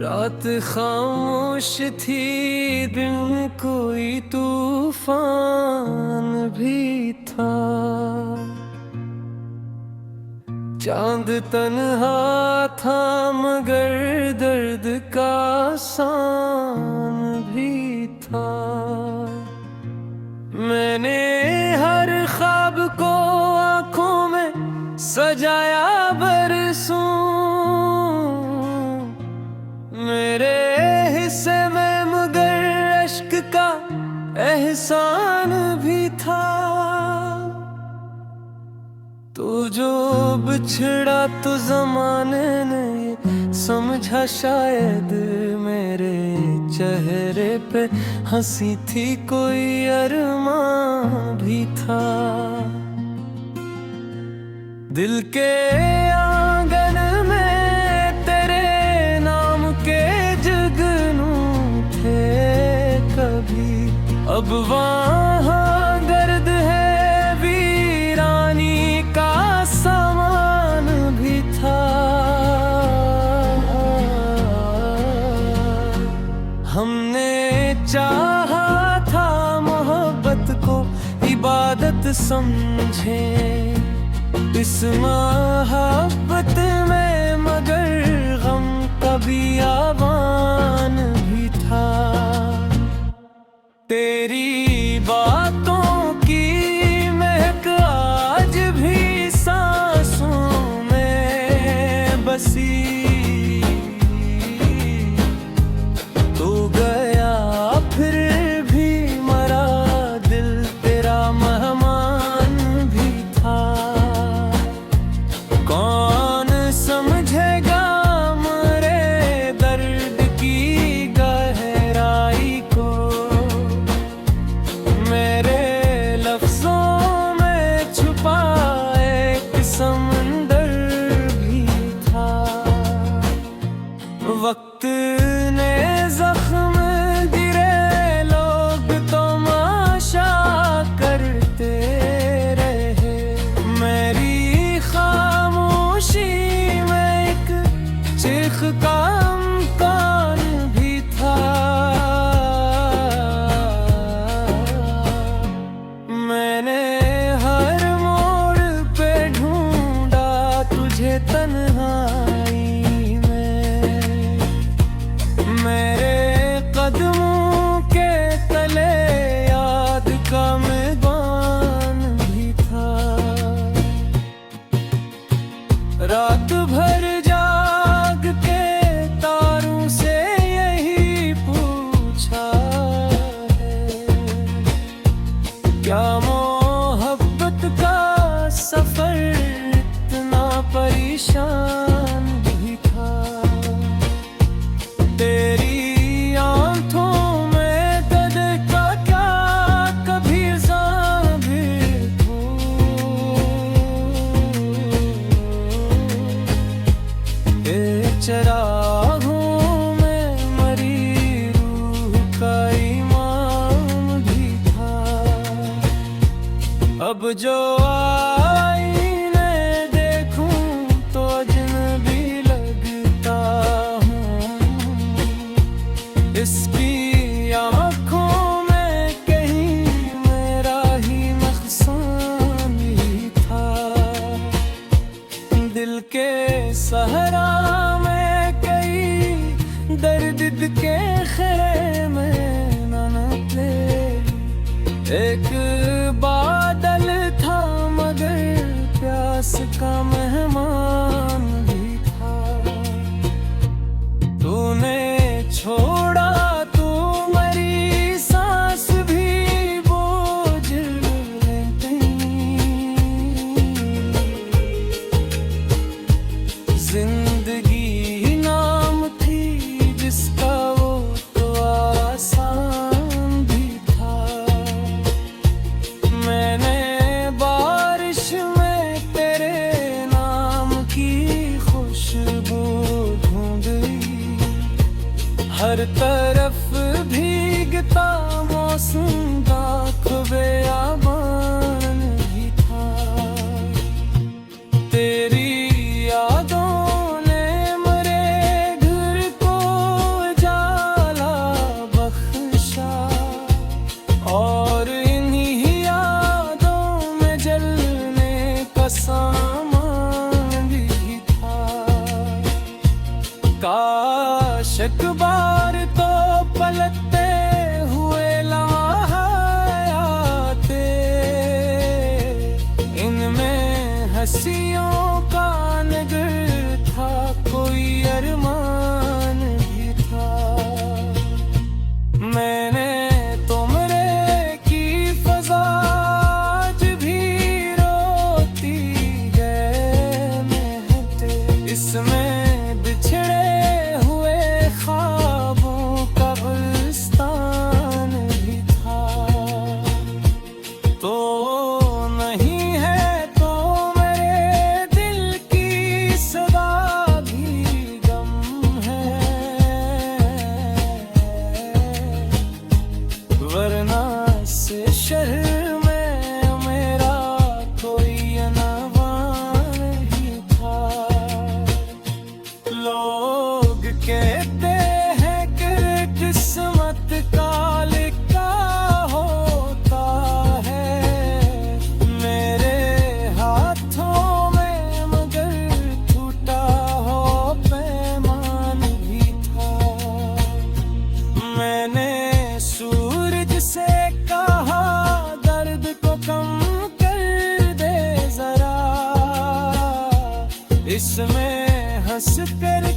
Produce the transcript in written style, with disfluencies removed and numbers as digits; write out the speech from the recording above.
रात खामोश थी, दिन कोई तूफान भी था। चांद तन्हा था मगर दर्द का सान भी था। मैंने हर ख्वाब को आंखों में सजाया बरसों, मेरे हिस्से में मगर अश्क का एहसान भी था। तू जो बिछड़ा तो जमाने ने समझा शायद, मेरे चेहरे पे हंसी थी कोई अरमान भी था। दिल के आंगन में तेरे नाम के जुगनू थे कभी, अब वहाँ गर्द है वीरानी का सामान भी था। हमने चाहा था मोहब्बत को इबादत समझे इस मोहब्बत में, मगर गम का बियाबान भी था। तेरी बातों की महक आज भी सांसों में बसी। तू गया फिर भी मरा, दिल तेरा मेहमान भी था। कौन समझेगा मेरे दर्द की गहराई को, मेरे लफ्जों में छुपा एक समंदर भी था। वक्त ने जख्म गिरे, लोग तमाशा करते रहे, मेरी खामोशी में एक चीख का अम्कान भी था। मैंने हर मोड़ पे ढूंढा तुझे तन्हाई में, मेरे कदमों के तले याद का मैदान भी था। रात भर जाग के तारों से यही पूछा है, क्या मोहब्बत का सफर इतना परेशान भी था। तेरी आंखों में दर्द का क्या कभी ज़ाहिर हो, ए चरागों में मरी रूह का ईमान भी था। अब जो आईने देखूं तो अजनबी लगता हूँ, इसकी आँखों में कहीं मेरा ही नुकसान भी था। दिल के सहरा में कई दर्द के खेमे न निकले, एक बादल था मगर प्यास का मेहमान भी था। तूने छोड़ा तो मेरी सांस भी बोझ ले गई, जिंदगी नाम थी जिसका वो तो आसान भी था। मैंने बारिश में तेरे नाम की खुशबू ढूंढी, हर तरफ भीगता मौसम का बेयाबान भी था। तेरी यादों ने मरे घर को हंसियों का नगर था, कोई अरमान भी था। मैंने तुमरे की फजा आज भी रोती है महके, इसमें बिछड़े हुए ख्वाबों का गुलिस्तान भी था। तो नहीं है तो मेरे दिल की सदा भी गम है, वरना से शहर में मेरा कोई अनवा नहीं था। लोग कहते हैं कि किस्मत का लिखा होता है मेरे हाथों में, मगर टूटा हो पैमान भी था। मैंने सूरज से कहा दर्द को कम कर दे जरा, इसमें हंस कर